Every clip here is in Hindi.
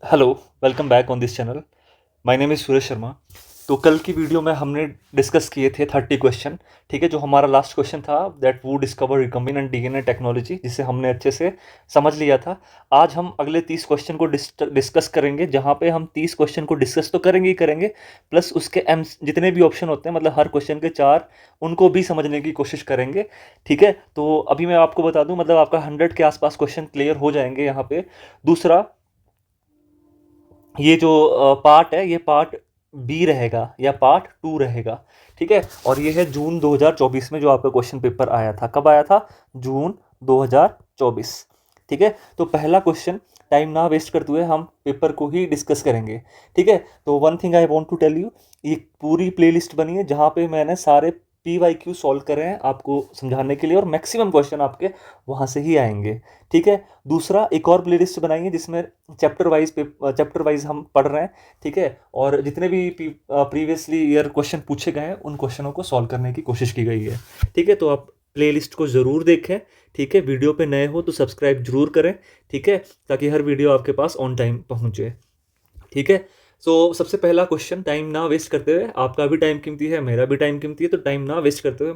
Hello, welcome back on this channel. My name is Suresh Sharma. तो कल की वीडियो में हमने डिस्कस किए थे 30 क्वेश्चन। ठीक है, जो हमारा लास्ट क्वेश्चन था दैट वो डिस्कवर रिकम्बिनेंट डीएनए टेक्नोलॉजी, जिसे हमने अच्छे से समझ लिया था। आज हम अगले 30 क्वेश्चन को डिस्कस करेंगे, जहाँ पे हम 30 क्वेश्चन को डिस्कस तो करेंगे ही करेंगे, प्लस उसके एम जितने भी ऑप्शन होते हैं, मतलब हर क्वेश्चन के चार, उनको भी समझने की कोशिश करेंगे। ठीक है, तो अभी मैं आपको बता दूं, मतलब आपका 100 के आसपास क्वेश्चन क्लियर हो जाएंगे यहाँ पे। दूसरा, ये जो पार्ट है, ये पार्ट बी रहेगा या पार्ट टू रहेगा। ठीक है, और ये है जून 2024 में जो आपका क्वेश्चन पेपर आया था। कब आया था? जून 2024। ठीक है, तो पहला क्वेश्चन, टाइम ना वेस्ट करते हुए हम पेपर को ही डिस्कस करेंगे। ठीक है, तो one thing I want to tell you, ये पूरी प्लेलिस्ट बनी है जहाँ पे मैंने सारे PYQ सॉल्व करे हैं आपको समझाने के लिए, और मैक्सिमम क्वेश्चन आपके वहाँ से ही आएंगे। ठीक है, दूसरा, एक और प्लेलिस्ट बनाई है जिसमें चैप्टर वाइज हम पढ़ रहे हैं। ठीक है, और जितने भी प्रीवियसली ईयर क्वेश्चन पूछे गए हैं उन क्वेश्चनों को सॉल्व करने की कोशिश की गई है। ठीक है, तो आप प्लेलिस्ट को ज़रूर देखें। ठीक है, वीडियो पे नए हो तो सब्सक्राइब जरूर करें। ठीक है, ताकि हर वीडियो आपके पास ऑन टाइम पहुंचे। ठीक है, सो सबसे पहला क्वेश्चन, टाइम ना वेस्ट करते हुए, आपका भी टाइम कीमती है, मेरा भी टाइम कीमती है, तो टाइम ना वेस्ट करते हुए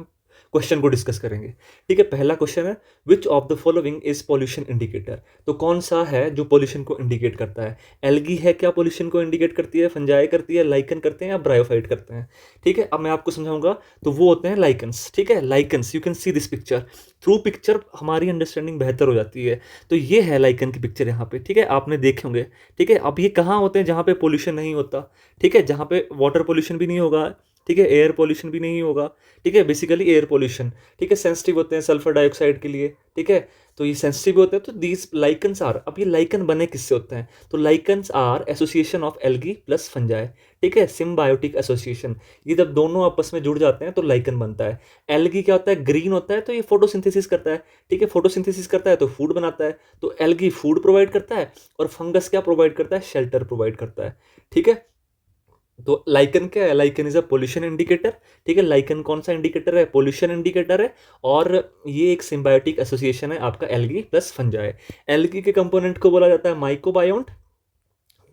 क्वेश्चन को डिस्कस करेंगे। ठीक है, पहला क्वेश्चन है, विच of the following is pollution indicator? तो कौन सा है जो पॉल्यूशन को इंडिकेट करता है? एल्गी है क्या पॉल्यूशन को इंडिकेट करती है, फंजाई करती है, लाइकन करते हैं, या ब्रायोफाइट करते हैं? ठीक है, अब मैं आपको समझाऊंगा। तो वो होते हैं लाइकन्स। ठीक है, lichens, you can see this picture. Through picture हमारी अंडरस्टैंडिंग बेहतर हो जाती है। तो ये है लाइकन की पिक्चर यहाँ पे। ठीक है, आपने देखे होंगे। ठीक है, अब ये कहाँ होते हैं? जहाँ पे पोल्यूशन नहीं होता। ठीक है, जहाँ पे वाटर पोल्यूशन भी नहीं होगा। ठीक है, एयर पोल्यूशन भी नहीं होगा। ठीक है, बेसिकली एयर पोल्यूशन। ठीक है, सेंसिटिव होते हैं सल्फर डाइऑक्साइड के लिए। ठीक है, तो ये सेंसिटिव होते हैं। तो दीज लाइकन्स आर, अब ये लाइकन बने किससे होते हैं? तो lichens are association of algae plus fungi. ठीक है, सिम्बायोटिक एसोसिएशन। ये जब दोनों आपस में जुड़ जाते हैं तो लाइकन बनता है। एल्गी क्या होता है? ग्रीन होता है, तो ये फोटोसिंथेसिस करता है। ठीक है, फोटोसिंथेसिस करता है तो फूड बनाता है। तो एल्गी फूड प्रोवाइड करता है, और फंगस क्या प्रोवाइड करता है? शेल्टर प्रोवाइड करता है। ठीक है, तो लाइकन क्या है? Lichen is a pollution indicator. ठीक है, लाइकन कौन सा इंडिकेटर है? पोल्यूशन इंडिकेटर है। और ये एक सिम्बायोटिक एसोसिएशन है आपका एल्गी प्लस फंजाई। एल्गी के कंपोनेंट को बोला जाता है माइकोबायोन्ट,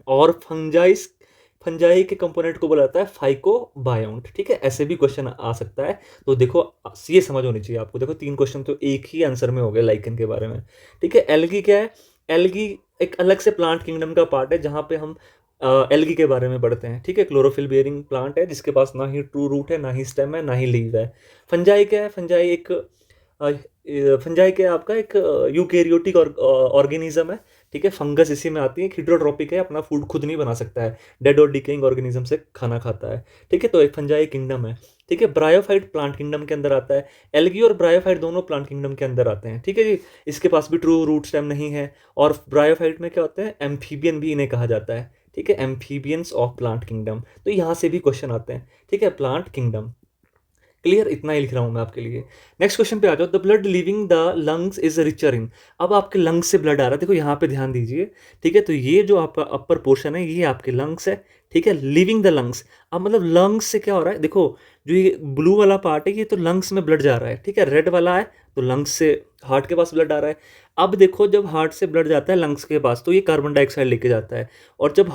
और फंजाइस फंजाई के कंपोनेंट को बोला जाता है फाइकोबायोन्ट। ठीक है, ऐसे भी क्वेश्चन आ सकता है। तो देखो, ये समझ होनी चाहिए आपको। देखो, 3 क्वेश्चन तो एक ही आंसर में हो गए लाइकन के बारे में। ठीक है, एल्गी क्या है? एल्गी एक अलग से प्लांट किंगडम का पार्ट है, जहाँ पे हम एल्गी के बारे में पढ़ते हैं। ठीक है, क्लोरोफिल बियरिंग प्लांट है, जिसके पास ना ही ट्रू रूट है, ना ही स्टेम है, ना ही लीव है। फंजाई क्या है? फंजाई एक फंजाई क्या है? आपका एक यूकेरियोटिक ऑर्गेनिज्म है। ठीक है, फंगस इसी में आती है, हिड्रोट्रॉपिक है, अपना फूड खुद नहीं बना सकता है, डेड और डिकेइंग ऑर्गेनिज्म से खाना खाता है। ठीक है, तो एक फंजाई किंगडम है। ठीक है, ब्रायोफाइट प्लांट किंगडम के अंदर आता है। एल्गी और ब्रायोफाइट दोनों प्लांट किंगडम के अंदर आते हैं। ठीक है जी, इसके पास भी ट्रू रूट स्टेम नहीं है। और ब्रायोफाइट में क्या होते हैं? एम्फीबियन भी इन्हें कहा जाता है। ठीक है, एम्फीबियंस ऑफ प्लांट किंगडम। तो यहाँ से भी क्वेश्चन आते हैं। ठीक है, प्लांट किंगडम क्लियर, इतना ही लिख रहा हूं मैं आपके लिए। नेक्स्ट क्वेश्चन पे आ जाओ। The blood leaving the lungs is richer in. अब आपके लंग्स से ब्लड आ रहा है, देखो यहाँ पे ध्यान दीजिए। ठीक है, तो ये जो आपका अपर पोर्शन है, ये आपके लंग्स है। ठीक है, लिविंग द लंग्स। अब मतलब लंग्स से क्या हो रहा है? देखो, जो ये ब्लू वाला पार्ट है, ये तो लंग्स में ब्लड जा रहा है। ठीक है, रेड वाला है तो लंग्स से हार्ट के पास ब्लड आ रहा है। अब देखो, जब हार्ट से ब्लड जाता है लंग्स के पास, तो ये कार्बन डाइऑक्साइड लेके जाता है। और जब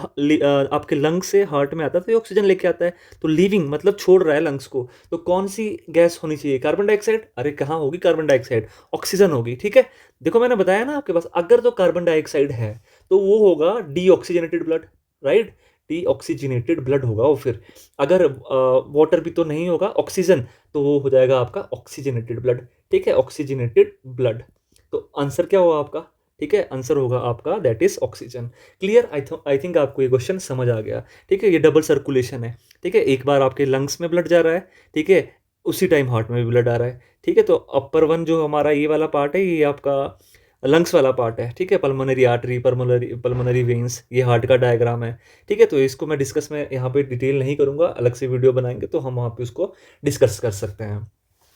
आपके लंग्स से हार्ट में आता है तो ये ऑक्सीजन लेके आता है। तो लिविंग मतलब छोड़ रहा है लंग्स को। तो कौन सी गैस होनी चाहिए? Carbon dioxide? अरे कहाँ होगी कार्बन डाइऑक्साइड? ऑक्सीजन होगी। ठीक है, देखो मैंने बताया ना आपके पास, अगर तो कार्बन डाइऑक्साइड है तो वो होगा deoxygenated blood, right? Deoxygenated blood होगा वो। फिर अगर वाटर भी तो नहीं होगा, ऑक्सीजन, तो वो हो जाएगा आपका ऑक्सीजनेटेड ब्लड। ठीक है, ऑक्सीजनेटेड ब्लड। तो आंसर क्या होगा आपका? ठीक है, आंसर होगा आपका that is oxygen. Clear? I think आपको ये क्वेश्चन समझ आ गया। ठीक है, ये डबल सर्कुलेशन है। ठीक है, एक बार आपके लंग्स में ब्लड जा रहा है, ठीक है, उसी टाइम हार्ट में भी ब्लड आ रहा है। ठीक है, तो अपर वन जो हमारा ये वाला पार्ट है, ये आपका लंग्स वाला पार्ट है। ठीक है, पल्मोनरी आर्टरी, पल्मोनरी वेन्स, ये हार्ट का डायग्राम है। ठीक है, तो इसको मैं डिस्कस में यहाँ पे डिटेल नहीं करूँगा, अलग से वीडियो बनाएंगे तो हम वहाँ पे उसको डिस्कस कर सकते हैं।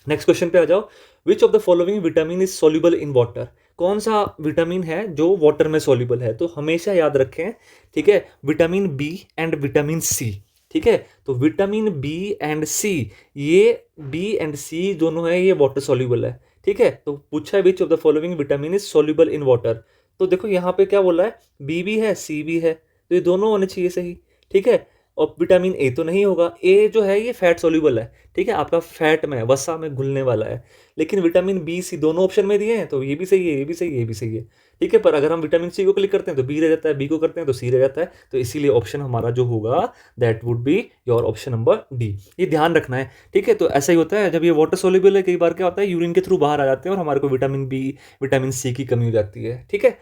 नेक्स्ट क्वेश्चन पे आ जाओ। Which of the following vitamin is soluble in water? कौन सा विटामिन है जो वाटर में सॉल्युबल है? तो हमेशा याद रखें। ठीक है, vitamin B and vitamin C. ठीक है, तो विटामिन बी एंड सी, ये बी एंड सी दोनों है, ये वाटर सॉल्युबल है। ठीक है, तो पूछा है विच of the following vitamin is soluble in water. तो देखो यहाँ पे क्या बोला है, बी भी है, सी भी है। तो ये दोनों होने चाहिए सही, ठीक है। और विटामिन ए तो नहीं होगा, ए जो है ये फैट सोल्यूबल है, ठीक है, आपका फैट में वसा में घुलने वाला है। लेकिन विटामिन बी सी दोनों ऑप्शन में दिए हैं, तो ये भी सही है, ये भी सही है, ये भी सही है, ठीक है। पर अगर हम विटामिन सी को क्लिक करते हैं तो बी रह जाता है, बी को करते हैं तो सी रह जाता है, तो इसीलिए ऑप्शन हमारा जो होगा that would be your option number D. ये ध्यान रखना है, ठीक है। तो ऐसा ही होता है जब ये वाटर सोल्यूबल है, कई बार क्या होता है यूरिन के थ्रू बाहर आ जाते हैं और हमारे को विटामिन बी विटामिन सी की कमी हो जाती है, ठीक है,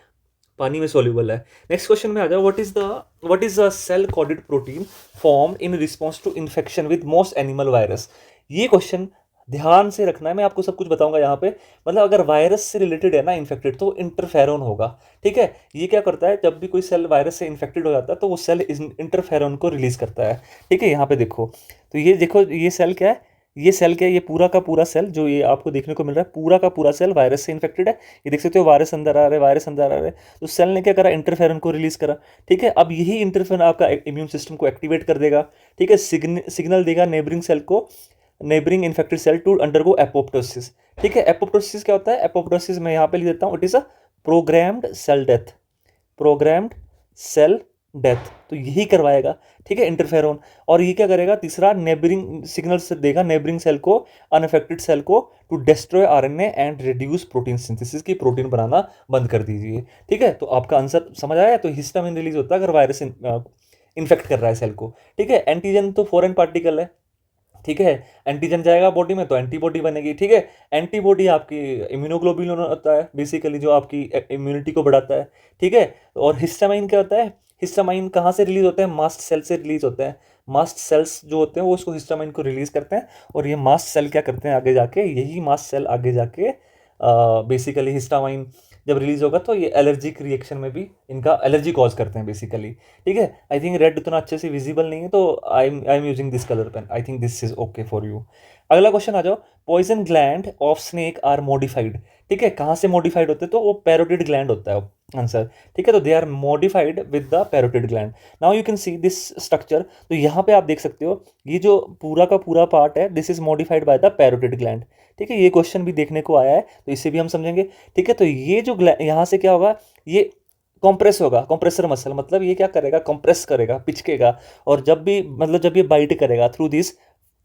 पानी में सोल्यूबल है। नेक्स्ट क्वेश्चन में आ जाओ, what is the cell coded protein form in response to infection with most animal virus. ये क्वेश्चन ध्यान से रखना है, मैं आपको सब कुछ बताऊंगा यहाँ पे। मतलब अगर वायरस से रिलेटेड है ना इन्फेक्टेड, तो इंटरफेरोन होगा, ठीक है। ये क्या करता है, जब भी कोई सेल वायरस से इन्फेक्टेड हो जाता है तो वो सेल इंटरफेरोन को रिलीज करता है, ठीक है। यहाँ पे देखो, तो ये देखो, ये सेल क्या है, ये सेल क्या है, ये पूरा का पूरा सेल जो ये आपको देखने को मिल रहा है, पूरा का पूरा सेल वायरस से इन्फेक्टेड है। ये देख सकते हो, वायरस अंदर आ रहा है, वायरस अंदर आ रहा है, तो सेल ने क्या करा, इंटरफेरन को रिलीज करा, ठीक है। अब यही इंटरफेरन आपका इम्यून सिस्टम को एक्टिवेट कर देगा, ठीक है, सिग्नल देगा नेबरिंग सेल को, neighbouring infected cell to undergo apoptosis, ठीक है। एपोप्टोसिस क्या होता है, एपोप्टोसिस मैं यहाँ पे लिख देता हूँ, it is a programmed cell death, programmed cell death, तो यही करवाएगा, ठीक है, इंटरफेरोन। और ये क्या करेगा, तीसरा नेबरिंग सिग्नल से देगा नेबरिंग सेल को, अनअफेक्टेड सेल को, to destroy RNA and reduce protein synthesis, की प्रोटीन बनाना बंद कर दीजिए, ठीक है। तो आपका आंसर समझ आया, तो हिस्टामिन रिलीज होता है अगर वायरस इन्फेक्ट कर रहा है सेल को, ठीक है। एंटीजन तो फॉरेन पार्टिकल है, ठीक है, एंटीजन जाएगा बॉडी में तो एंटीबॉडी बनेगी, ठीक है। एंटीबॉडी आपकी इम्यूनोग्लोबुलिन होता है बेसिकली, जो आपकी इम्यूनिटी को बढ़ाता है, ठीक है। और हिस्टामाइन क्या होता है, हिस्टामाइन कहाँ से रिलीज होता है, मास्ट सेल से रिलीज होता है। मास्ट सेल्स जो होते हैं वो उसको हिस्टामाइन को रिलीज करते हैं, और ये मास्ट सेल क्या करते हैं आगे जाके, यही मास्ट सेल आगे जाके बेसिकली हिस्टामाइन जब रिलीज होगा तो ये एलर्जिक रिएक्शन में भी इनका एलर्जी कॉज करते हैं बेसिकली, ठीक है। आई थिंक रेड उतना अच्छे से विजिबल नहीं है, तो I am using this colour pen, I think this is okay for you. अगला क्वेश्चन आ जाओ, poison gland of snake are modified, ठीक है, कहाँ से मॉडिफाइड होते हैं, तो वो पैरोटिड ग्लैंड होता है आंसर, ठीक है। तो they are modified with the parotid gland. Now you can see this structure, तो यहाँ पे आप देख सकते हो ये जो पूरा का पूरा पार्ट है, this is modified by the parotid gland, ठीक है। ये क्वेश्चन भी देखने को आया है, तो इसे भी हम समझेंगे, ठीक है। तो ये जो यहाँ से क्या होगा, ये कंप्रेस होगा, कंप्रेसर मसल, मतलब ये क्या करेगा, कंप्रेस करेगा, पिचकेगा, और जब भी मतलब जब ये बाइट करेगा थ्रू दिस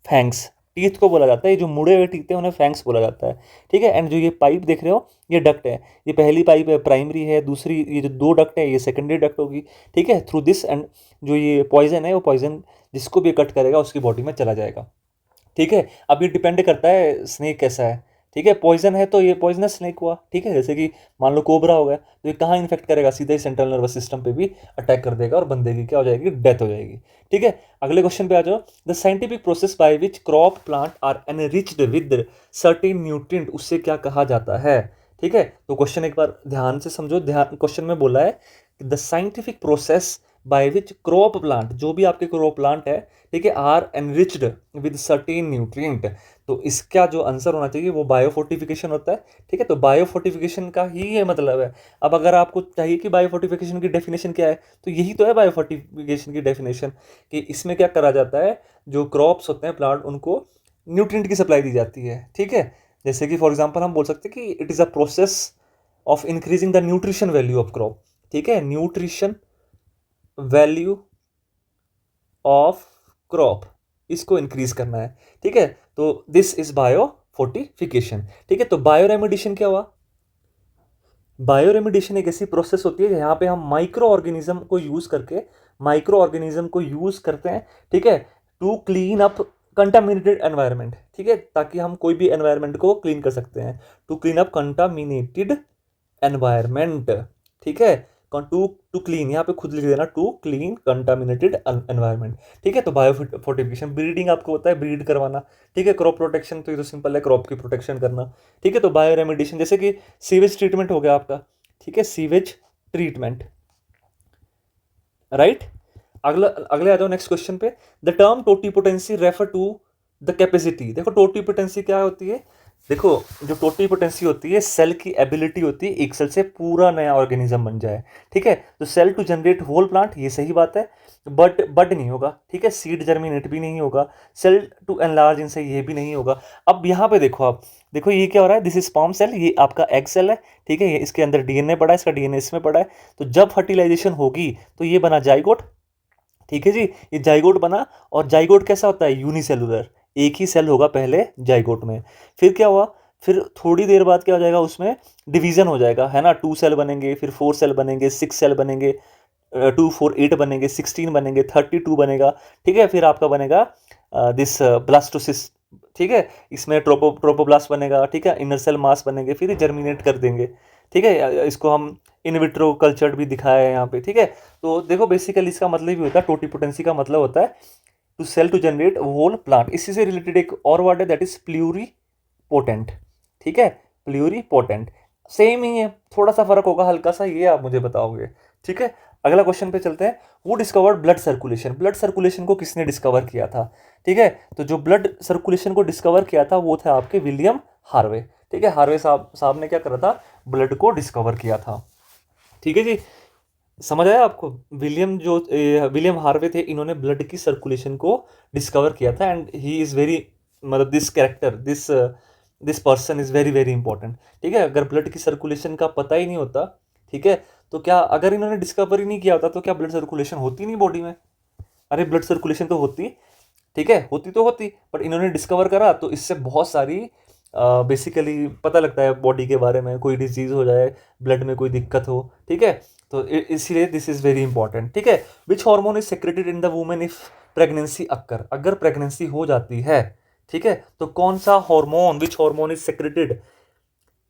फैंक्स, टीथ को बोला जाता है, ये जो मुड़े हुए टीथ हैं उन्हें फैंक्स बोला जाता है, ठीक है। एंड जो ये पाइप देख रहे हो ये डक्ट है, ये पहली पाइप है प्राइमरी है, दूसरी ये जो दो डक्ट है ये सेकेंडरी डक्ट होगी, ठीक है। थ्रू दिस एंड जो ये पॉइजन है वो पॉइजन जिसको भी कट करेगा उसकी बॉडी में चला जाएगा, ठीक है। अब ये डिपेंड करता है स्नेक कैसा है, ठीक है। पॉइजन है तो ये पॉइजनस स्नेक हुआ, ठीक है, जैसे कि मान लो कोबरा हो गया, तो ये कहाँ इन्फेक्ट करेगा, सीधा ही सेंट्रल नर्वस सिस्टम पे भी अटैक कर देगा और बंदे की क्या हो जाएगी, डेथ हो जाएगी, ठीक है। अगले क्वेश्चन पे आ जाओ, the scientific process by which crop plant are enriched with certain nutrient, उससे क्या कहा जाता है, ठीक है। तो क्वेश्चन एक बार ध्यान से समझो, ध्यान क्वेश्चन में बोला है the scientific process by which crop plant, जो भी आपके क्रॉप प्लांट है, ठीक है, are enriched with certain nutrient, तो इसका जो आंसर होना चाहिए वो बायोफोर्टिफिकेशन होता है, ठीक है। तो बायोफोर्टिफिकेशन का ही ये मतलब है। अब अगर आपको चाहिए कि बायोफोर्टिफिकेशन की डेफिनेशन क्या है, तो यही तो है बायोफोर्टिफिकेशन की डेफिनेशन, कि इसमें क्या करा जाता है, जो क्रॉप्स होते हैं प्लांट उनको न्यूट्रिएंट की सप्लाई दी जाती है, ठीक है। जैसे कि फॉर एग्जांपल हम बोल सकते हैं कि it is a process of increasing the nutrition value of crop, ठीक है, न्यूट्रिशन वैल्यू ऑफ क्रॉप, इसको इंक्रीज करना है, ठीक है। तो दिस इज बायो फोर्टिफिकेशन, ठीक है। तो बायो रेमिडिशन क्या हुआ, बायो रेमिडिशन एक ऐसी प्रोसेस होती है जहाँ पे हम माइक्रो ऑर्गेनिज्म को यूज करके, माइक्रो ऑर्गेनिज्म को यूज करते हैं, ठीक है, to clean up contaminated environment, ठीक है, ताकि हम कोई भी एनवायरनमेंट को क्लीन कर सकते हैं, to clean up contaminated environment, ठीक है। टू टू क्लीन, यहाँ पे खुद लिख देना, टू क्लीन कंटामिनेटेड एनवायरनमेंट, ठीक है। तो बायो फोर्टिफिकेशन, ब्रीडिंग आपको होता है ब्रीड करवाना, ठीक है। क्रॉप प्रोटेक्शन तो ये तो सिंपल है, क्रॉप की प्रोटेक्शन करना, ठीक है। तो बायो रेमिडिशन जैसे कि सीवेज ट्रीटमेंट हो गया आपका, ठीक है, सीवेज ट्रीटमेंट, राइट। अगला अगले आ जाओ नेक्स्ट क्वेश्चन पे, the term totipotency refer to the capacity, देखो टोटिपोटेंसी क्या होती है, देखो, जो टोटिपोटेंसी होती है सेल की एबिलिटी होती है एक सेल से पूरा नया ऑर्गेनिज्म बन जाए, ठीक है। तो cell to generate whole plant, ये सही बात है, बट बड नहीं होगा, ठीक है। सीड जर्मिनेट भी नहीं होगा, सेल टू एनलार्ज इनसे ये भी नहीं होगा। अब यहाँ पे देखो, आप देखो ये क्या हो रहा है, दिस इज स्पर्म सेल, ये आपका एग सेल है, ठीक है। ये इसके अंदर डीएनए पड़ा है, इसका डीएनए इसमें पड़ा है। तो जब फर्टिलाइजेशन होगी तो ये बना जाइगोट, ठीक है जी। ये जाइगोट बना, और जाइगोट कैसा होता है, यूनिसेलुलर, एक ही सेल होगा पहले जाइगोट में। फिर क्या हुआ, फिर थोड़ी देर बाद क्या हो जाएगा, उसमें डिवीजन हो जाएगा, है ना। 2 सेल बनेंगे, फिर 4 सेल बनेंगे, 6 सेल बनेंगे, 2 4 8 बनेंगे, 16 बनेंगे, 32 बनेगा, ठीक है। फिर आपका बनेगा दिस ब्लास्टोसिस, ठीक है। इसमें ट्रोपोब्लास्ट बनेगा, ठीक है। इनर सेल मास बनेंगे, फिर जर्मिनेट कर देंगे, ठीक है। इसको हम इन विट्रो कल्चर्ड भी दिखाया है यहाँ पे, ठीक है। तो देखो बेसिकली इसका मतलब भी होता है, टोटिपोटेंसी का मतलब होता है to cell to generate whole plant. इसी से रिलेटेड एक और वर्ड है, दैट इज प्लूरीपोटेंट, ठीक है। प्लूरीपोटेंट सेम ही है, थोड़ा सा फर्क होगा हल्का सा, ये आप मुझे बताओगे, ठीक है। अगला क्वेश्चन पे चलते हैं। वो discovered blood circulation, blood circulation को किसने डिस्कवर किया था, ठीक है। तो जो ब्लड सर्कुलेशन को डिस्कवर किया था वो था आपके विलियम हार्वे, ठीक है। हार्वे साहब ने क्या करा था, ब्लड को डिस्कवर किया था, ठीक है जी। समझ आया आपको, विलियम हार्वे थे, इन्होंने ब्लड की सर्कुलेशन को डिस्कवर किया था, एंड ही इज वेरी, मतलब this character, this person is very very important, ठीक है। अगर ब्लड की सर्कुलेशन का पता ही नहीं होता, ठीक है, तो क्या, अगर इन्होंने डिस्कवर ही नहीं किया होता तो क्या ब्लड सर्कुलेशन होती नहीं बॉडी में? अरे ब्लड सर्कुलेशन तो होती, ठीक है, होती तो होती, पर इन्होंने डिस्कवर करा तो इससे बहुत सारी बेसिकली पता लगता है बॉडी के बारे में, कोई डिजीज हो जाए, ब्लड में कोई दिक्कत हो, ठीक है। तो इसीलिए दिस इज वेरी इंपॉर्टेंट, ठीक है। Which hormone is secreted in the women if pregnancy occur, अगर प्रेगनेंसी हो जाती है, ठीक है, तो कौन सा hormone, which hormone is secreted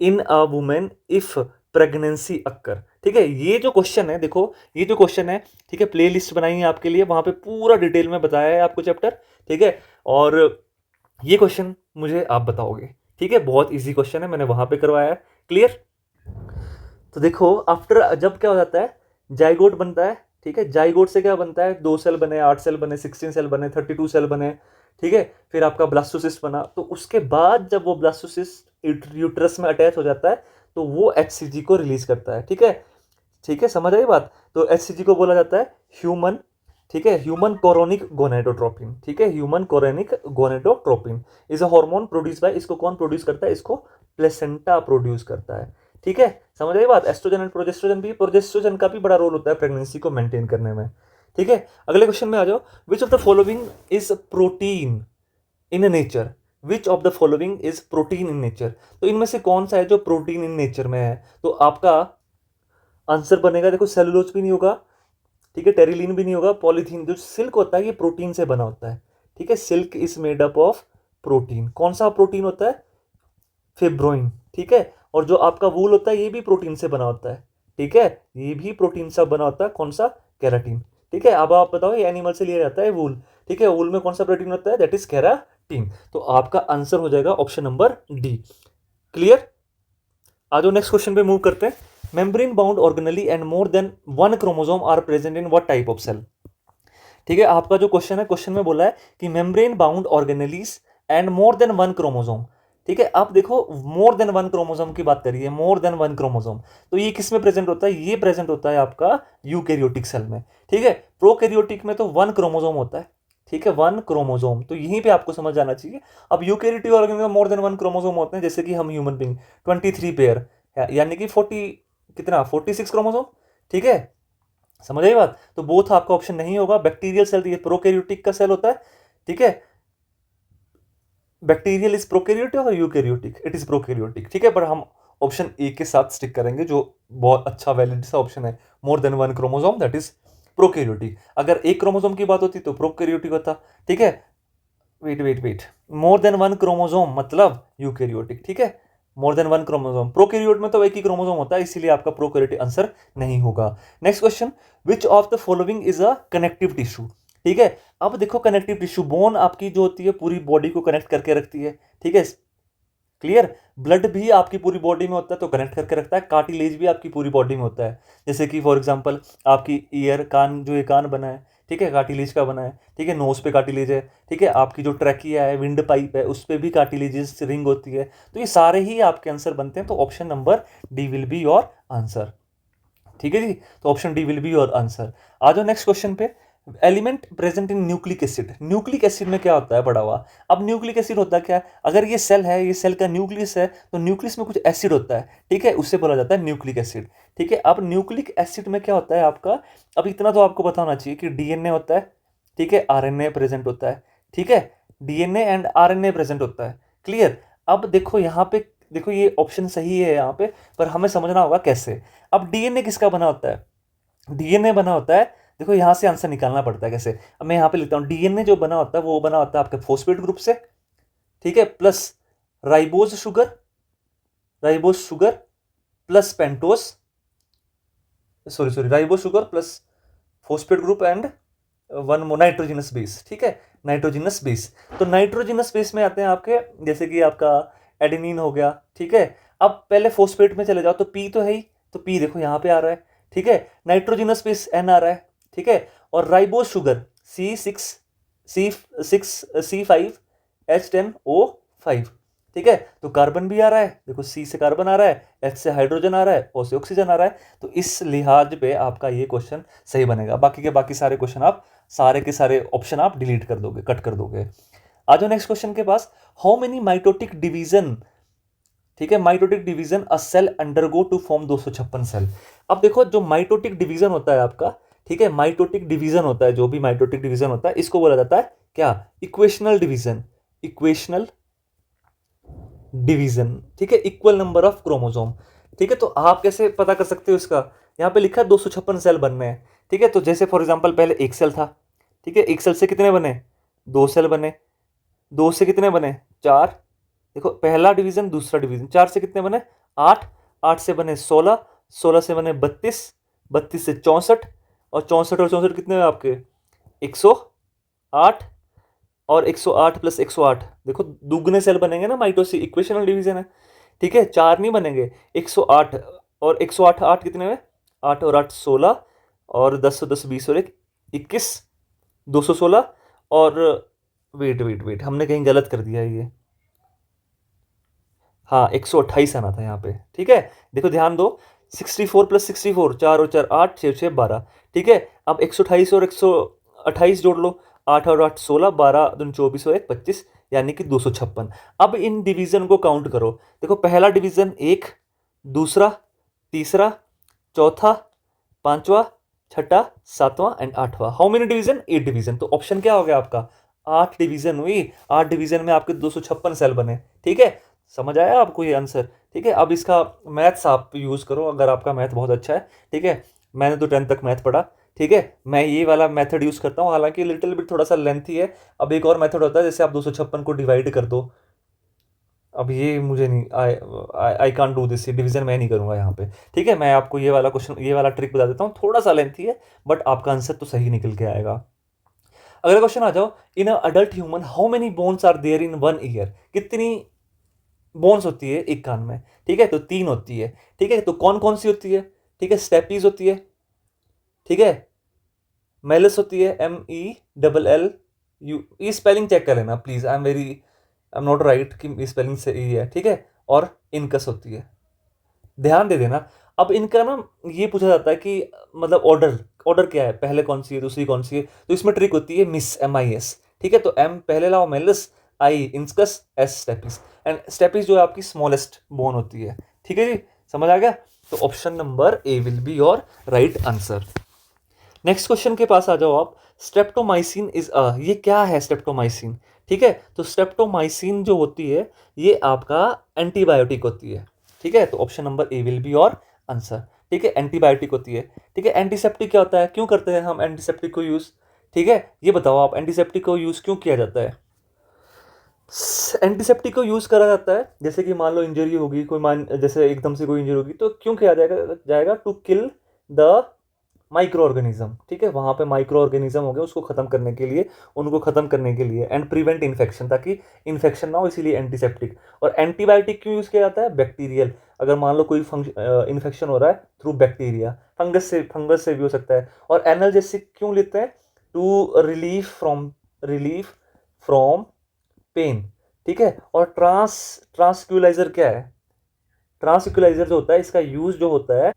in a women if pregnancy occur, ठीक है। ये जो क्वेश्चन है, देखो ये जो क्वेश्चन है, ठीक है, प्ले लिस्ट बनाई है आपके लिए, वहां पे पूरा डिटेल में बताया है आपको चैप्टर, ठीक है। और ये क्वेश्चन मुझे आप बताओगे, ठीक है, बहुत इजी क्वेश्चन है, मैंने वहां पे करवाया है, क्लियर। तो देखो आफ्टर, जब क्या हो जाता है, जाइगोट बनता है, ठीक है। जाइगोट से क्या बनता है, 2 सेल बने, 8 सेल बने, 16 सेल बने, 32 सेल बने, ठीक है। फिर आपका ब्लास्टोसिस्ट बना, तो उसके बाद जब वो ब्लास्टोसिस्ट यूट्रस में अटैच हो जाता है तो वो एचसीजी को रिलीज करता है, ठीक है, ठीक है, समझ आई बात। तो एचसीजी को बोला जाता है ह्यूमन, ठीक है, ह्यूमन कोरोनिक गोनेटोट्रोपिन, ठीक है, human chorionic gonadotropin is a hormone produce by, इसको कौन प्रोड्यूस करता है, इसको प्लेसेंटा प्रोड्यूस करता है, ठीक है, समझ आई बात। एस्ट्रोजन एंड प्रोजेस्ट्रोजन भी, प्रोजेस्ट्रोजन का भी बड़ा रोल होता है प्रेगनेंसी को मेंटेन करने में, ठीक है। अगले क्वेश्चन में आ जाओ, which of the following is protein in nature, which of the following is protein in nature, तो इनमें से कौन सा है जो प्रोटीन इन नेचर में है, तो आपका आंसर बनेगा, देखो सेलुलोज भी नहीं होगा, ठीक है, टेरिलीन भी नहीं होगा, पॉलीथीन, जो सिल्क होता है ये प्रोटीन से बना होता है, ठीक है, silk is made up of protein, कौन सा प्रोटीन होता है, फिब्रोइन, ठीक है। और जो आपका वूल होता है ये भी प्रोटीन से बना होता है, ठीक है, ये भी प्रोटीन से बना होता है, कौन सा, केराटिन, ठीक है। अब आप बताओ, ये एनिमल से लिया जाता है वूल, ठीक है, वूल में कौन सा प्रोटीन होता है, दैट इज केराटिन। तो आपका आंसर हो जाएगा ऑप्शन नंबर डी, क्लियर। आ जाओ नेक्स्ट क्वेश्चन पे मूव करते हैं। Membrane bound organelle and more than 1 chromosome are present in what type of cell, ठीक है। आपका जो क्वेश्चन है, क्वेश्चन में बोला है कि membrane bound organelles and more than 1 chromosome, ठीक है। आप देखो मोर देन 1 क्रोमोसोम की बात करिए, मोर देन 1 क्रोमोसोम, तो ये किस में प्रेजेंट होता है, ये प्रेजेंट होता है आपका यूकैरियोटिक सेल में, ठीक है। प्रोकैरियोटिक में तो 1 क्रोमोसोम होता है, ठीक है, 1 क्रोमोसोम, तो यहीं पे आपको समझ आना चाहिए। अब यूकैरियोटिक ऑर्गेनिज्म में मोर देन 1 क्रोमोसोम होते हैं, जैसे कि हम ह्यूमन बींग 23 पेयर, यानी कि 40, कितना 46 क्रोमोसोम, ठीक है, समझ आई बात। तो बोथ आपका ऑप्शन नहीं होगा, बैक्टीरियल सेल ये प्रोकैरियोटिक का सेल होता है, ठीक है, बैक्टीरियल इज प्रोकैरियोटिक और यूकैरियोटिक इट इज प्रोकैरियोटिक, ठीक है। पर हम ऑप्शन ए के साथ स्टिक करेंगे, जो बहुत अच्छा वैलिड सा ऑप्शन है, मोर than 1 chromosome, that is prokaryotic. अगर एक क्रोमोसोम की बात होती तो प्रोकैरियोटिक होता, ठीक है। Wait wait wait, more than 1 chromosome मतलब यूकैरियोटिक, ठीक है, मोर देन 1 क्रोमोसोम, प्रोकैरियोट में तो एक ही क्रोमोसोम होता है, इसीलिए आपका प्रोकैरियोटिक आंसर नहीं होगा। Next question, which of the following is a connective tissue, ठीक है। अब देखो कनेक्टिव टिश्यू, बोन आपकी जो होती है पूरी बॉडी को कनेक्ट करके रखती है, ठीक है, क्लियर। ब्लड भी आपकी पूरी बॉडी में होता है तो कनेक्ट करके रखता है, कार्टिलेज भी आपकी पूरी बॉडी में होता है, जैसे कि फॉर एग्जांपल आपकी ईयर, कान, जो ये कान बना है, ठीक है, कार्टिलेज का बना है। ठीक है, नोज पे कार्टिलेज है। ठीक है, आपकी जो ट्रैकिया है, विंड पाइप है, उस पर भी कार्टिलेजिस रिंग होती है। तो ये सारे ही आपके आंसर बनते हैं। तो option number D will be your answer. ठीक है जी, तो option D will be your answer. आ जाओ नेक्स्ट क्वेश्चन पे। Element present in nucleic acid. Nucleic acid में क्या होता है पढ़ा हुआ। अब न्यूक्लिक एसिड होता क्या है, अगर ये सेल है, ये सेल का न्यूक्लियस है, तो न्यूक्लियस में कुछ एसिड होता है। ठीक है, उससे बोला जाता है न्यूक्लिक एसिड। ठीक है, अब न्यूक्लिक एसिड में क्या होता है आपका, अब इतना तो आपको पता होना चाहिए कि डीएनए होता है। ठीक है, आरएनए प्रेजेंट होता है। ठीक है, डीएनए एंड आरएनए प्रेजेंट होता है। क्लियर। अब देखो यहाँ पे, देखो ये ऑप्शन सही है यहाँ पे, पर हमें समझना होगा कैसे। अब डीएनए किसका बना होता है, डीएनए बना होता है, देखो यहां से आंसर निकालना पड़ता है कैसे। अब मैं यहां पे लिखता हूं, डीएनए जो बना होता है वो बना होता है आपके फॉस्फेट ग्रुप से। ठीक है, plus ribose sugar, ribose sugar plus pentose, sorry sorry, ribose sugar plus phosphate group and one more nitrogenous base. ठीक है, नाइट्रोजिनस बेस। तो नाइट्रोजिनस बेस में आते हैं आपके, जैसे कि आपका एडेनिन हो गया। ठीक है, अब पहले फॉस्फेट में चले जाओ, तो पी तो है ही, तो पी देखो यहां पे आ रहा है। ठीक है, नाइट्रोजिनस बेस एन आ रहा है। ठीक है, और राइबोज शुगर C6H10O5। ठीक है, तो कार्बन भी आ रहा है, देखो सी से कार्बन आ रहा है, एच से हाइड्रोजन आ रहा है, ओ से ऑक्सीजन आ रहा है। तो इस लिहाज पे आपका ये क्वेश्चन सही बनेगा। बाकी के बाकी सारे क्वेश्चन आप, सारे के सारे ऑप्शन आप डिलीट कर दोगे, कट कर दोगे। आ जाओ नेक्स्ट क्वेश्चन के पास। हाउ मेनी माइटोटिक डिवीजन, ठीक है, mitotic division a cell undergo to form 256 cell. अब देखो जो माइटोटिक डिवीजन होता है आपका, ठीक है, माइटोटिक डिवीजन होता है, जो भी माइटोटिक डिवीजन होता है, इसको बोला जाता है क्या, इक्वेशनल डिवीजन। Equational division. ठीक है, इक्वल नंबर ऑफ क्रोमोसोम। ठीक है, तो आप कैसे पता कर सकते हो इसका, यहाँ पे लिखा है 256 सेल बनने हैं। ठीक है, तो जैसे फॉर एग्जांपल पहले एक सेल था। ठीक है, एक सेल से कितने बने, दो सेल बने, दो से कितने बने, चार। देखो पहला डिवीजन दूसरा डिवीजन, चार से कितने बने, आठ, आठ से बने 16, 16 से बने 32, 32 से 64, और 64 और 64 कितने हुए आपके, 108, और 108 प्लस 108, देखो दुगने सेल बनेंगे ना, माइटोसिस इक्वेशनल डिवीजन है। ठीक है, चार नहीं बनेंगे, 108 और 108, आठ कितने हुए, 8 और 8 16, और 10 10 20 और 1 21, 216, और वेट वेट वेट, हमने कहीं गलत कर दिया है ये, हाँ 128 आना था यहाँ पे। ठीक है, देखो ध्यान दो, 64 प्लस 64, चार और चार आठ, छः छः 12। ठीक है, अब 128 और 128 जोड़ लो, 8 और 8 16, 12 दूनी 24 और 1 25, यानी कि 256। अब इन डिवीजन को काउंट करो। देखो पहला डिवीजन एक, दूसरा, तीसरा, चौथा, पांचवा, छठा, सातवां एंड आठवां। How many division, 8 division. तो ऑप्शन क्या हो गया आपका, 8 डिवीजन हुई। 8 डिवीजन में आपके 256 सेल बने। ठीक है, समझ आया आपको ये आंसर। ठीक है, अब इसका मैथ्स आप यूज़ करो, अगर आपका मैथ बहुत अच्छा है। ठीक है, मैंने तो 10th तक मैथ पढ़ा। ठीक है, मैं ये वाला मेथड यूज़ करता हूँ, हालांकि लिटिल बिट थोड़ा सा लेंथी है। अब एक और मेथड होता है, जैसे आप 256 को डिवाइड कर दो। अब ये मुझे नहीं, I can't do this, division मैं नहीं करूंगा यहाँ पे। ठीक है, मैं आपको ये वाला क्वेश्चन, ये वाला ट्रिक बता देता हूँ, थोड़ा सा लेंथी है, बट आपका आंसर तो सही निकल के आएगा। अगला क्वेश्चन आ जाओ। In a adult human how many bones are there in 1 year. कितनी बोन्स होती है एक कान में। ठीक है, तो 3 होती है। ठीक है, तो कौन कौन सी होती है, ठीक है, स्टेपीज होती है। ठीक है, मेलिस होती है, MELLU, ये स्पेलिंग चेक कर लेना please, I am not right कि स्पेलिंग सही है। ठीक है, और इनकस होती है, ध्यान दे देना। अब इनका ना ये पूछा जाता है कि मतलब ऑर्डर, ऑर्डर क्या है, पहले कौन सी है, दूसरी कौन सी है, तो इसमें ट्रिक होती है मिस, MIS। ठीक है, तो M पहले लाओ malleus, I incus, S stapes, and stapes जो है आपकी स्मॉलेस्ट बोन होती है। ठीक है जी, समझ आ गया। तो option number A will be your right answer. Next question के पास आ जाओ आप। स्ट्रेप्टोमाइसिन इज अ, ये क्या है स्ट्रेप्टोमाइसिन। ठीक है, तो स्ट्रेप्टोमाइसिन जो होती है ये आपका एंटीबायोटिक होती है। ठीक है, तो option number A will be your answer. ठीक है, एंटीबायोटिक होती है। ठीक है, एंटीसेप्टिक क्या होता है, क्यों करते हैं हम एंटीसेप्टिक को यूज। ठीक है, ये बताओ आप, एंटीसेप्टिक को यूज क्यों किया जाता है। एंटीसेप्टिक को यूज करा जाता है, जैसे कि मान लो इंजरी होगी कोई, मान जैसे एकदम से कोई इंजरी होगी, तो क्यों किया जाएगा to kill the micro organism. ठीक है, वहां पे माइक्रो ऑर्गेनिज्म हो गए, उसको खत्म करने के लिए, उनको खत्म करने के लिए, एंड प्रिवेंट इन्फेक्शन, ताकि इन्फेक्शन ना हो, इसीलिए एंटीसेप्टिक। और एंटीबायोटिक क्यों यूज किया जाता है, बैक्टीरियल, अगर मान लो कोई इन्फेक्शन हो रहा है थ्रू बैक्टीरिया, फंगस से भी हो सकता है। और एनाल्जेसिक क्यों लेते हैं, टू रिलीफ फ्रॉम पेन, ठीक है। और ट्रांसक्यूलाइजर क्या है? ट्रांसक्यूलाइजर जो होता है इसका यूज जो होता है,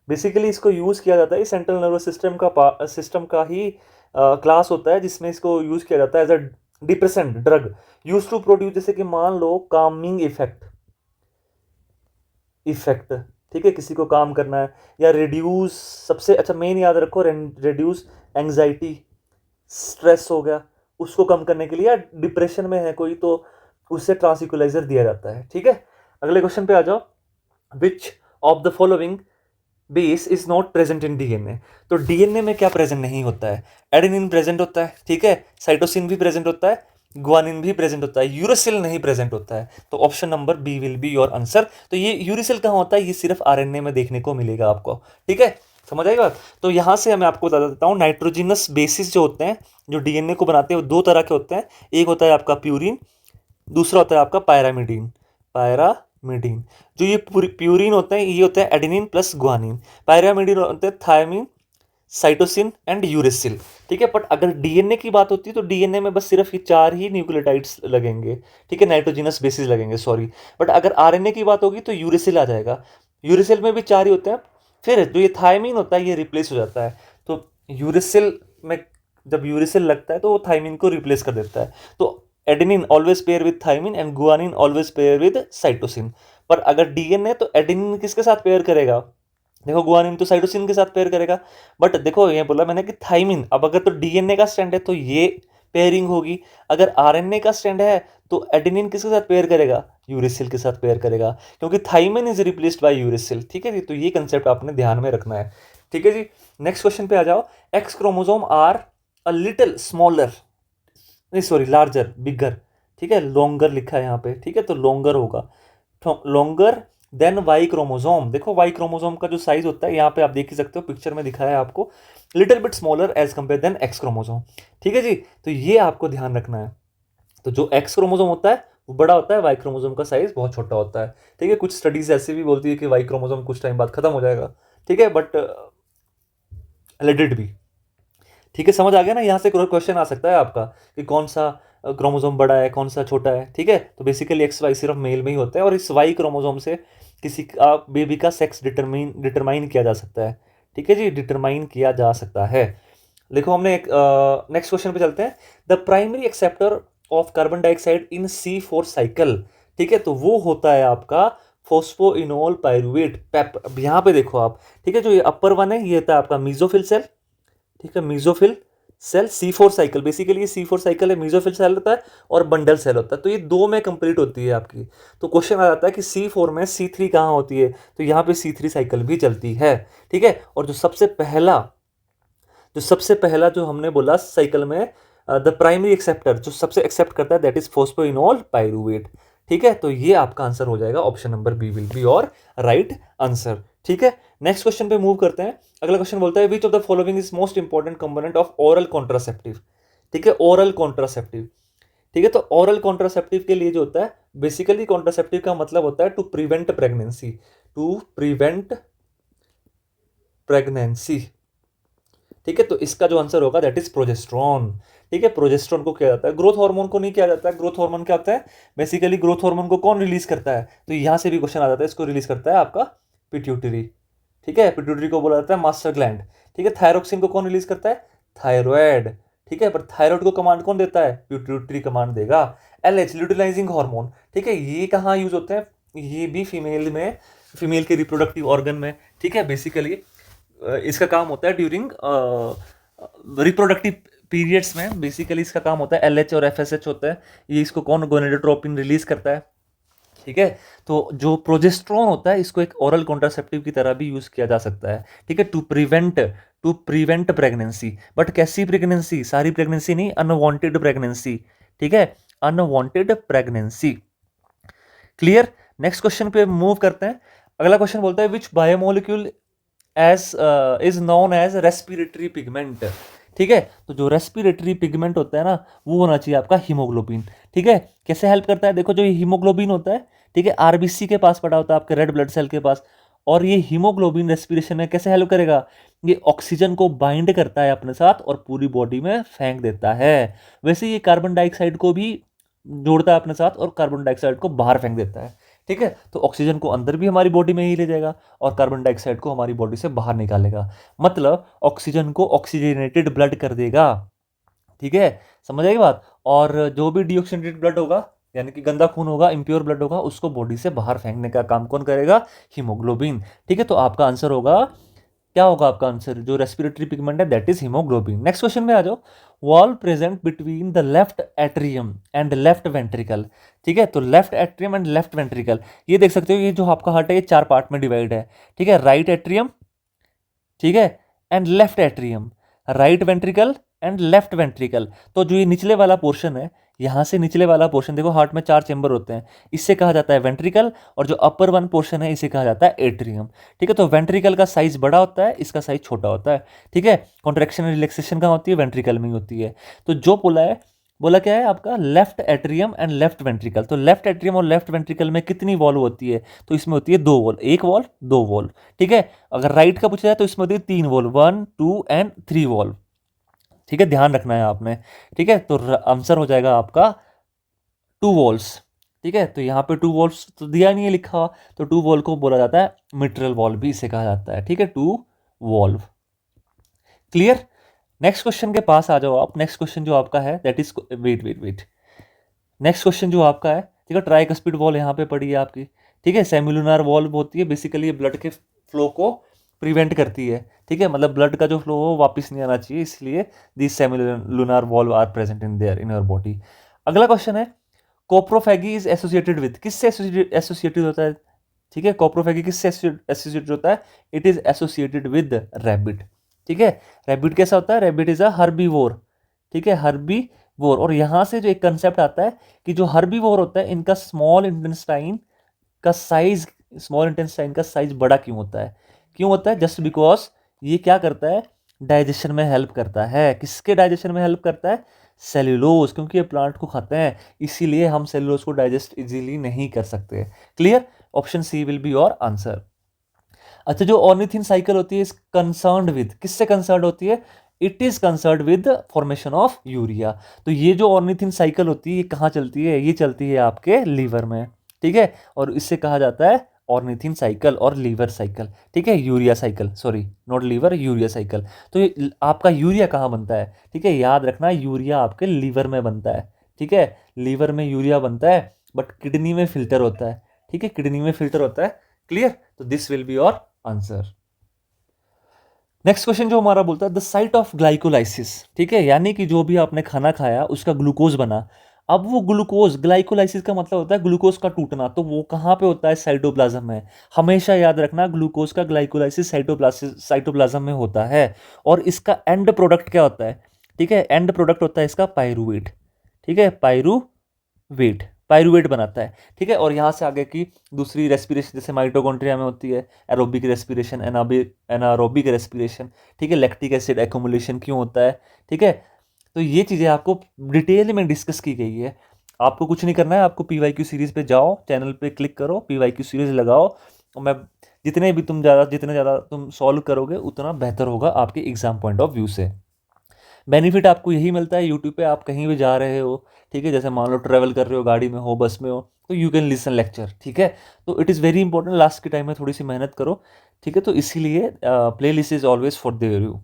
बेसिकली इसको यूज किया जाता है सेंट्रल नर्वस सिस्टम का ही क्लास होता है, जिसमें इसको यूज किया जाता है as a depressant drug use to produce, जैसे कि मान लो कामिंग इफेक्ट, ठीक है, किसी को काम करना है, या रिड्यूस, सबसे अच्छा मेन याद रखो, रिड्यूस एंग्जाइटी, स्ट्रेस हो गया, उसको कम करने के लिए, या डिप्रेशन में है कोई तो उससे ट्रांसइक्वलाइजर दिया जाता है, ठीक है। अगले क्वेश्चन पे आ जाओ, which of the following base is not present in DNA. तो डीएनए में क्या प्रेजेंट नहीं होता है? एडेनिन प्रेजेंट होता है, ठीक है, साइटोसिन भी प्रेजेंट होता है, ग्वानिन भी प्रेजेंट होता है, यूरेसिल नहीं प्रेजेंट होता है। तो option number B will be your answer. तो ये यूरेसिल कहाँ होता है? ये सिर्फ आरएनए में देखने को मिलेगा आपको, ठीक है, समझ आएगा। तो यहां से मैं आपको बता देता हूँ, नाइट्रोजिनस बेसिस जो होते हैं जो डीएनए को बनाते हैं वो दो तरह के होते हैं। एक होता है आपका प्यूरिन, दूसरा होता है आपका पायरामिडीन। जो ये प्यूरिन होते हैं ये होता है एडेनिन प्लस ग्वानिन, पायरामिडीन होते हैं थायमिन, साइटोसिन एंड यूरेसिल, ठीक है। बट अगर डीएनए की बात होती है तो डीएनए में बस सिर्फ ये चार ही न्यूक्लियोटाइड्स लगेंगे, ठीक है, नाइट्रोजिनस बेसिस लगेंगे, सॉरी। बट अगर आरएनए की बात होगी तो यूरेसिल आ जाएगा, यूरेसिल में भी चार ही होते हैं। फिर जो ये थायमिन होता है ये रिप्लेस हो जाता है, तो यूरेसिल में जब यूरेसिल लगता है तो वो थायमिन को रिप्लेस कर देता है। तो adenine always pair with thymine and guanine always pair with cytosine. पर अगर डीएनए तो एडेनिन किसके साथ पेयर करेगा? देखो गुआनिन तो साइटोसिन के साथ पेयर करेगा। बट देखो ये बोला मैंने कि थाइमिन, अब अगर तो डीएनए का स्ट्रैंड है तो ये पेयरिंग होगी, अगर आरएनए का स्ट्रैंड है तो एडेनिन किसके साथ पेयर करेगा? यूरेसिल के साथ पेयर करेगा, क्योंकि thymine is replaced by uracil, ठीक है जी। तो ये कंसेप्ट आपने ध्यान में रखना है, ठीक है जी। नेक्स्ट क्वेश्चन पे आ जाओ। X chromosome are a little smaller, नहीं सॉरी लार्जर, बिगर, ठीक है, लॉन्गर लिखा है यहाँ पे, ठीक है, तो लॉन्गर होगा, लॉन्गर देन वाई क्रोमोसोम। देखो वाई क्रोमोसोम का जो साइज होता है यहाँ पे आप देख ही सकते हो, पिक्चर में दिखाया है आपको, little bit smaller as compare than X chromosome, ठीक है जी। तो ये आपको ध्यान रखना है। तो जो एक्स क्रोमोसोम होता है वो बड़ा होता है, वाई क्रोमोसोम का साइज बहुत छोटा होता है, ठीक है। कुछ स्टडीज ऐसे भी बोलती है कि वाई क्रोमोसोम कुछ टाइम बाद खत्म हो जाएगा, ठीक है, बट लेट इट बी, ठीक है, समझ आ गया ना। यहाँ से क्वेश्चन आ सकता है आपका कि कौन सा क्रोमोसोम बड़ा है कौन सा छोटा है, ठीक है। तो बेसिकली एक्स वाई सिर्फ मेल में ही होता है, और इस वाई क्रोमोसोम से किसी का बेबी का सेक्स डिटरमाइन किया जा सकता है, ठीक है जी, डिटरमाइन किया जा सकता है। देखो हमने एक नेक्स्ट क्वेश्चन पे चलते हैं। The primary acceptor of carbon dioxide in C4 cycle, ठीक है, तो वो होता है आपका फोस्फोइनोल पायरुवेट पेप। अब यहाँ पे देखो आप, ठीक है, जो ये अपर वन है ये होता है आपका मीजोफिल सेल, ठीक है, mesophyll cell C4 cycle, basically ये C4 साइकिल है, मीजोफिल सेल होता है और बंडल सेल होता है, तो ये दो में कंप्लीट होती है आपकी। तो क्वेश्चन आ जाता है कि C4 में C3 कहाँ होती है? तो यहाँ पे C3 साइकिल भी चलती है, ठीक है। और जो सबसे पहला जो हमने बोला साइकिल में, द प्राइमरी एक्सेप्टर जो सबसे एक्सेप्ट करता है दैट इज फोस्फोइनोल पायरुवेट, ठीक है। तो ये आपका आंसर हो जाएगा, option number B will be our right answer, ठीक है। नेक्स्ट क्वेश्चन पे मूव करते हैं। अगला क्वेश्चन बोलता है विच of the following is most important component of oral contraceptive, ठीक है, ओरल कॉन्ट्रासेप्टिव, ठीक है। तो ओरल कॉन्ट्रासेप्टिव के लिए जो होता है, बेसिकली कॉन्ट्रासेप्टिव का मतलब होता है टू प्रिवेंट प्रेगनेंसी, ठीक है। तो इसका जो आंसर होगा दैट इज प्रोजेस्ट्रॉन, ठीक है। प्रोजेस्ट्रॉन को किया जाता है, ग्रोथ हार्मोन को नहीं किया जाता है। ग्रोथ हार्मोन क्या होता है? बेसिकली ग्रोथ हार्मोन को कौन रिलीज करता है? तो यहां से भी क्वेश्चन आ जाता है, इसको रिलीज करता है आपका पिट्यूटरी, ठीक है, पिट्यूटरी को बोला जाता है मास्टर ग्लैंड, ठीक है। थायरोक्सिन को कौन रिलीज करता है? थायराइड, ठीक है। पर थायराइड को कमांड कौन देता है? पिट्यूटरी कमांड देगा। LH ल्यूटिलाइजिंग हार्मोन, ठीक है, ये कहाँ यूज होते हैं? ये भी फीमेल के रिप्रोडक्टिव ऑर्गन में, ठीक है। बेसिकली इसका काम होता है ड्यूरिंग रिप्रोडक्टिव पीरियड्स में, बेसिकली इसका काम होता है LH और FSH होता है, ये इसको कौन गोनेडोट्रोपिन रिलीज करता है, ठीक है। तो जो प्रोजेस्ट्रॉन होता है इसको एक ओरल कॉन्ट्रासेप्टिव की तरह भी यूज किया जा सकता है, ठीक है, टू प्रिवेंट प्रेगनेंसी। बट कैसी प्रेगनेंसी? सारी प्रेगनेंसी नहीं, अनवांटेड प्रेगनेंसी, ठीक है, unwanted pregnancy, clear. Next question पे मूव करते हैं। अगला क्वेश्चन बोलता है which biomolecule is known as respiratory pigment, ठीक है। तो जो रेस्पिरेटरी पिगमेंट होता है ना वो होना चाहिए आपका हीमोग्लोबिन, ठीक है। कैसे हेल्प करता है? देखो जो ये हीमोग्लोबिन होता है, ठीक है, आरबीसी के पास पड़ा होता है आपके रेड ब्लड सेल के पास, और ये हीमोग्लोबिन रेस्पिरेशन में कैसे हेल्प करेगा? ये ऑक्सीजन को बाइंड करता है अपने साथ और पूरी बॉडी में फेंक देता है। वैसे ये कार्बन डाइऑक्साइड को भी जोड़ता है अपने साथ और कार्बन डाइऑक्साइड को बाहर फेंक देता है। ठीक है, तो ऑक्सीजन को अंदर भी हमारी बॉडी में ही ले जाएगा और कार्बन डाइऑक्साइड को हमारी बॉडी से बाहर निकालेगा। मतलब ऑक्सीजन को ऑक्सीजनेटेड ब्लड कर देगा। ठीक है, समझ आई बात। और जो भी डीऑक्सीजनेटेड ब्लड होगा, यानी कि गंदा खून होगा, इम्प्योर ब्लड होगा, उसको बॉडी से बाहर फेंकने का काम कौन करेगा? हीमोग्लोबिन। ठीक है, तो आपका आंसर होगा, क्या होगा आपका आंसर? जो रेस्पिरेटरी पिगमेंट है that is haemoglobin. Next question में आ जाओ। Wall present between the left atrium and left ventricle. ठीक है, तो left atrium and left ventricle, ये देख सकते हो, ये जो आपका हार्ट है ये 4 पार्ट में डिवाइड है। ठीक है, राइट एट्रियम, ठीक है, and left atrium, right ventricle and left ventricle. तो जो ये निचले वाला पोर्शन है, यहां से निचले वाला पोर्शन देखो, हार्ट में 4 चेंबर होते हैं, इससे कहा जाता है वेंट्रिकल, और जो अपर वन पोर्शन है इसे कहा जाता है एट्रियम। ठीक है, तो वेंट्रिकल का साइज बड़ा होता है, इसका साइज छोटा होता है। ठीक है, कॉन्ट्रैक्शन एंड रिलैक्सेशन कहाँ होती है? वेंट्रिकल में ही होती है। तो जो बोला क्या है आपका? Left atrium and left ventricle. तो लेफ्ट एट्रियम और लेफ्ट वेंट्रिकल में कितनी वॉल्व होती है? तो इसमें होती है 2 वॉल्व, 1 वॉल्व 2 वॉल्व। ठीक है, अगर राइट का पूछा जाए तो इसमें होती है 3 वॉल्व, 1 2 एंड 3 वॉल्व। ठीक है, ध्यान रखना है आपने। ठीक है, तो आंसर हो जाएगा आपका 2 वॉल्व्स। ठीक है, तो यहाँ पे 2 वॉल्व्स तो दिया नहीं है लिखा हुआ, तो 2 वॉल्व को बोला जाता है मिट्रल वॉल्व भी इसे कहा जाता है। ठीक है, 2 वॉल्व। क्लियर? नेक्स्ट क्वेश्चन के पास आ जाओ आप। नेक्स्ट क्वेश्चन जो आपका है that is, wait wait wait, next question जो आपका है, ठीक है, ट्राइकस्पिड वॉल्व यहाँ पे पड़ी है आपकी। ठीक है, सेमिलुनर वॉल्व होती है, बेसिकली ये ब्लड के फ्लो को प्रिवेंट करती है। ठीक है, मतलब ब्लड का जो फ्लो हो वापस नहीं आना चाहिए, इसलिए this semilunar valve are present in there in your body. अगला क्वेश्चन है, कोप्रोफेगी इज एसोसिएटेड विद, किससे एसोसिएटेड होता है? ठीक है, कोप्रोफेगी किससे एसोसिएटेड होता है? It is associated with rabbit. ठीक है, रैबिट कैसा होता है? Rabbit is a herbivore. ठीक है, हर्बीवोर। और यहां से जो एक कंसेप्ट आता है कि जो हर्बीवोर होता है इनका स्मॉल इंटेस्टाइन का साइज बड़ा क्यों होता है? क्यों होता है? जस्ट बिकॉज ये क्या करता है? डाइजेशन में हेल्प करता है। किसके डाइजेशन में हेल्प करता है? सेल्यूलोज, क्योंकि ये प्लांट को खाते हैं, इसीलिए हम सेल्यूलोज को डाइजेस्ट इजीली नहीं कर सकते। Clear? Option C will be your answer. अच्छा, जो ऑर्निथिन साइकिल होती है इस कंसर्न्ड विद, किससे कंसर्न्ड होती है? It is concerned with formation of urea. तो ये जो ऑर्निथिन साइकिल होती है ये कहाँ चलती है? ये चलती है आपके लीवर में। ठीक है, और इससे कहा जाता है ऑर्निथिन साइकिल और लीवर साइकिल। ठीक है, urea cycle, sorry not liver, urea cycle. तो ये आपका यूरिया कहाँ बनता है? ठीक है, याद रखना, यूरिया आपके लीवर में बनता है। ठीक है, लीवर में यूरिया बनता है, बट किडनी में फिल्टर होता है। ठीक है, किडनी में फिल्टर होता है। क्लियर? तो this will be your answer. Next question जो हमारा बोलता है द साइट ऑफ ग्लाइकोलाइसिस। ठीक है, यानी कि जो भी आपने खाना खाया उसका ग्लूकोज बना, अब वो ग्लूकोज, ग्लाइकोलाइसिस का मतलब होता है ग्लूकोज का टूटना, तो वो कहाँ पे होता है? साइटोप्लाज्म में। हमेशा याद रखना, ग्लूकोज का ग्लाइकोलाइसिस साइटोप्लाज्म में होता है। और इसका एंड प्रोडक्ट क्या होता है? ठीक है, एंड प्रोडक्ट होता है इसका पायरूवेट। ठीक है, पायरूवेट बनाता है। ठीक है, और यहाँ से आगे की दूसरी रेस्पिरेशन जैसे माइटोकॉन्ड्रिया में होती है एरोबिक रेस्पिरेशन, एनारोबिक रेस्पिरेशन। ठीक है, लैक्टिक एसिड एक्युमुलेशन क्यों होता है? ठीक है, तो ये चीज़ें आपको डिटेल में डिस्कस की गई है। आपको कुछ नहीं करना है, आपको PYQ सीरीज़ पे जाओ, चैनल पे क्लिक करो, PYQ सीरीज़ लगाओ, और मैं जितने ज़्यादा तुम सॉल्व करोगे उतना बेहतर होगा आपके एग्जाम पॉइंट ऑफ व्यू से। बेनिफिट आपको यही मिलता है, यूट्यूब पे आप कहीं भी जा रहे हो, ठीक है, जैसे मान लो ट्रैवल कर रहे हो, गाड़ी में हो, बस में हो, तो यू कैन लिसन लेक्चर। ठीक है, तो it is very important, last के टाइम में थोड़ी सी मेहनत करो। ठीक है, तो इसीलिए play list is always for their you.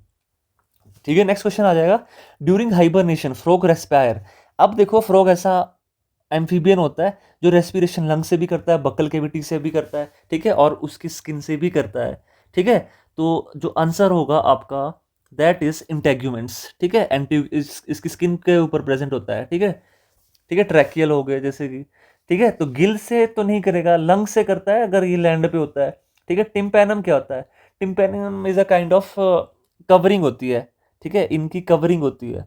ठीक है, नेक्स्ट क्वेश्चन आ जाएगा, ड्यूरिंग हाइबरनेशन फ्रॉग रेस्पायर। अब देखो, फ्रॉग ऐसा एम्फीबियन होता है जो रेस्पिरेशन लंग से भी करता है, बक्कल कैविटी से भी करता है, ठीक है, और उसकी स्किन से भी करता है। ठीक है, तो जो आंसर होगा आपका दैट इज इंटेग्यूमेंट्स। ठीक है, इसकी स्किन के ऊपर प्रेजेंट होता है। ठीक है, ठीक है, ट्रैकियल हो गए जैसे कि। ठीक है, तो गिल से तो नहीं करेगा, लंग से करता है अगर ये लैंड पे होता है। ठीक है, टिम्पैनम क्या होता है? Tympanum is a kind of covering होती है। ठीक है, इनकी कवरिंग होती है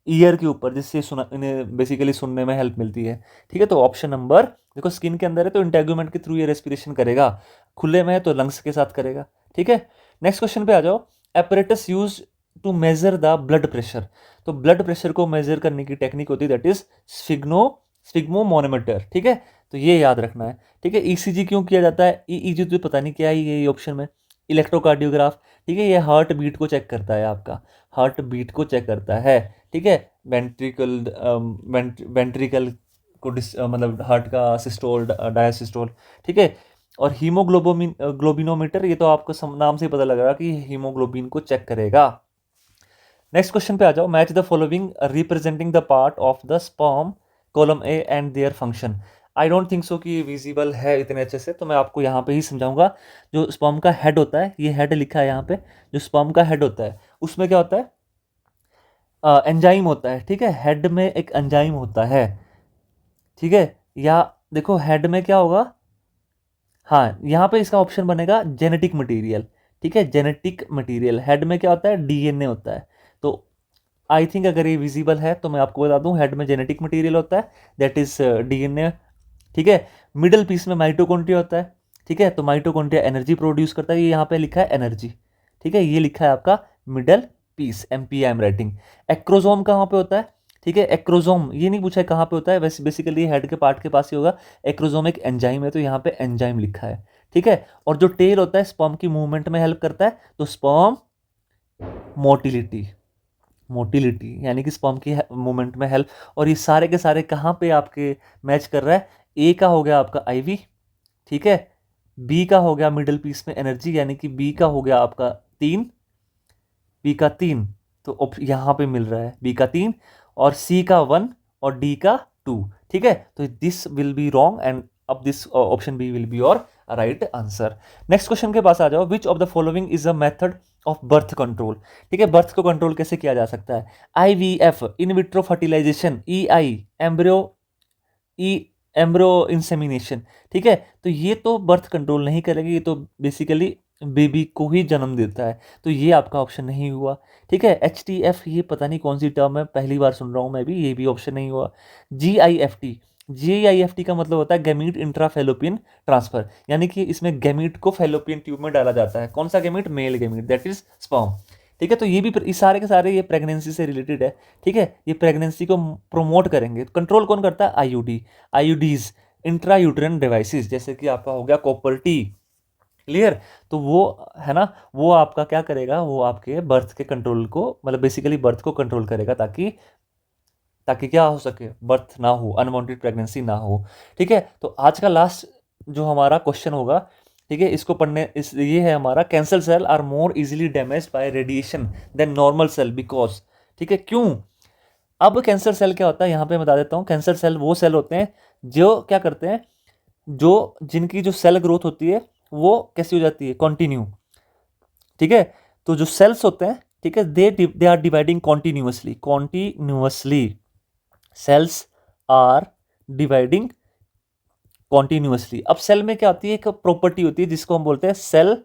ईयर के ऊपर, जिससे सुना इन्हें बेसिकली सुनने में हेल्प मिलती है। ठीक है, तो ऑप्शन नंबर देखो, स्किन के अंदर है तो इंटेगुमेंट के थ्रू ये रेस्पिरेशन करेगा, खुले में है तो लंग्स के साथ करेगा। ठीक है, नेक्स्ट क्वेश्चन पे आ जाओ, apparatus use to measure the blood pressure. तो ब्लड प्रेशर को मेजर करने की टेक्निक होती है दैट इज स्फिग्मोमोनोमीटर। ठीक है, तो ये याद रखना है। ठीक है, ECG क्यों किया जाता है? EEG तो पता नहीं क्या ही है ये ऑप्शन में। इलेक्ट्रोकार्डियोग्राफ, ठीक है, ये हार्ट बीट को चेक करता है, आपका हार्ट बीट को चेक करता है, ठीक है। वेंट्रिकल वेंट्रिकल को मतलब हार्ट का सिस्टोल डायसिस्टोल, ठीक है। और हीमोग्लोबिन ग्लोबिनोमीटर, ये तो आपको नाम से ही पता लग रहा है कि हीमोग्लोबिन को चेक करेगा। नेक्स्ट क्वेश्चन पे आ जाओ। Match the following representing the part of the sperm column A and their function. I don't think so कि विजिबल है इतने अच्छे से, तो मैं आपको यहाँ पे ही समझाऊंगा। जो स्पर्म का हेड होता है, ये हेड लिखा है यहाँ पे, जो स्पर्म का हेड होता है उसमें क्या होता है, एंजाइम होता है, ठीक है। हेड में एक एंजाइम होता है, ठीक है। या देखो हेड में क्या होगा, हाँ यहाँ पे इसका ऑप्शन बनेगा जेनेटिक मटेरियल, ठीक है। जेनेटिक मटेरियल, हेड में क्या होता है, डीएनए होता है। तो आई थिंक अगर ये विजिबल है तो मैं आपको बता दूं, हेड में जेनेटिक मटेरियल होता है, दैट इज डीएनए, ठीक है। मिडल पीस में माइटोकॉन्ड्रिया होता है, ठीक है। तो माइटोकॉन्ड्रिया एनर्जी प्रोड्यूस करता है, ये यहाँ पे लिखा है एनर्जी, ठीक है। ये लिखा है आपका middle piece, MP I am writing. Acrosome कहाँ पे होता है, ठीक है। एक्रोजोम ये नहीं पूछा है कहाँ पे होता है, वैसे बेसिकली हेड के पार्ट के पास ही होगा। एक्रोजोम एक एंजाइम है, तो यहाँ पे एंजाइम लिखा है, ठीक है। और जो टेल होता है स्पर्म की मूवमेंट में हेल्प करता है, तो स्पर्म मोटिलिटी, मोटिलिटी यानी कि स्पर्म की मूवमेंट में हेल्प। और ये सारे के सारे कहाँ पे आपके मैच कर रहा है, ए का हो गया आपका आईवी, ठीक है। बी का हो गया मिडिल पीस में एनर्जी, यानी कि बी का हो गया आपका 3, बी का 3, तो यहाँ पे मिल रहा है बी का 3, और सी का 1 और डी का 2, ठीक है। तो this will be wrong and अब this option B will be your right answer. Next question के पास आ जाओ। Which of the following is a method of birth control, ठीक है। बर्थ को कंट्रोल कैसे किया जा सकता है, IVF, in vitro fertilization, EI embryo, E embryo insemination, ठीक है। तो ये तो बर्थ कंट्रोल नहीं करेगी, ये तो बेसिकली बेबी को ही जन्म देता है, तो ये आपका ऑप्शन नहीं हुआ, ठीक है। HTF ये पता नहीं कौन सी टर्म है, पहली बार सुन रहा हूँ मैं भी, ये भी ऑप्शन नहीं हुआ। GIFT, GIFT का मतलब होता है गैमीट इंट्रा फैलोपियन ट्रांसफर, यानी कि इसमें गैमीट को फैलोपियन ट्यूब में डाला जाता है। कौन सा gamete, male gamete, that is sperm, ठीक है। तो ये भी इस सारे के सारे ये प्रेगनेंसी से रिलेटेड है, ठीक है। ये प्रेगनेंसी को प्रोमोट करेंगे। कंट्रोल कौन करता है, आईयूडी, आईयूडीज, इंट्रा यूट्रन डिवाइसेस, जैसे कि आपका हो गया कॉपर टी, क्लियर। तो वो है ना, वो आपका क्या करेगा, वो आपके बर्थ के कंट्रोल को, मतलब बेसिकली बर्थ को कंट्रोल करेगा, ताकि ताकि क्या हो सके, बर्थ ना हो, अनवांटेड प्रेगनेंसी ना हो, ठीक है। तो आज का लास्ट जो हमारा क्वेश्चन होगा, ठीक है, इसको पढ़ने इस ये है हमारा, cancer cell are more easily damage by radiation than normal cell because, ठीक है, क्यों। अब कैंसर सेल क्या होता है यहाँ पे बता देता हूँ। कैंसर सेल वो सेल होते हैं जो क्या करते हैं, जो जिनकी जो सेल ग्रोथ होती है वो कैसी हो जाती है, कॉन्टिन्यू, ठीक है। तो जो सेल्स होते हैं, ठीक है, they are dividing continuously, continuously cells are dividing continuously. अब सेल में क्या होती है, एक प्रॉपर्टी होती है जिसको हम बोलते हैं सेल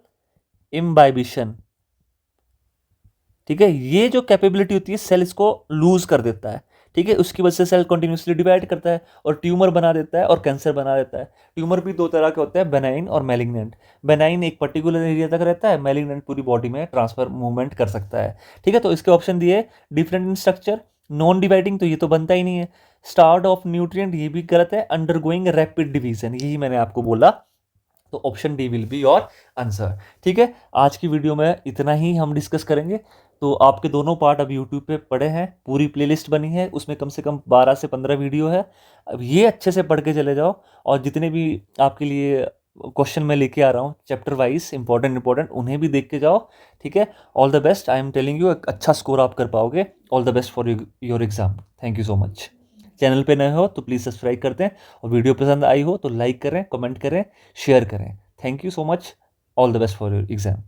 इम्बाइबिशन, ठीक है। ये जो कैपेबिलिटी होती है सेल इसको लूज कर देता है, ठीक है। उसकी वजह से सेल कंटिन्यूसली डिवाइड करता है और ट्यूमर बना देता है और कैंसर बना देता है। ट्यूमर भी दो तरह के होते हैं, बेनाइन और मैलिग्नेंट। बेनाइन एक पर्टिकुलर एरिया तक रहता है, मैलिग्नेंट पूरी बॉडी में ट्रांसफर मूवमेंट कर सकता है, ठीक है। तो इसके ऑप्शन दिए different in structure, non dividing, तो ये तो बनता ही नहीं है। स्टार्ड ऑफ न्यूट्रिएंट, ये भी गलत है। अंडरगोइंग रैपिड डिवीजन, यही मैंने आपको बोला, तो option D will be your answer, ठीक है। आज की वीडियो में इतना ही हम डिस्कस करेंगे। तो आपके दोनों पार्ट अब यूट्यूब पे पड़े हैं, पूरी प्लेलिस्ट बनी है, उसमें कम से कम 12 से 15 वीडियो है। अब ये अच्छे से पढ़ के चले जाओ, और जितने भी आपके लिए क्वेश्चन मैं लेके आ रहा हूँ चैप्टर वाइज इंपॉर्टेंट, उन्हें भी देख के जाओ, ठीक है। All the best, I am telling you, एक अच्छा स्कोर आप कर पाओगे। All the best for your exam. Thank you so much. Channel पे नए हो तो प्लीज़ सब्सक्राइब करते हैं, और वीडियो पसंद आई हो तो लाइक करें, कमेंट करें, शेयर करें। Thank you so much. All the best for your exam.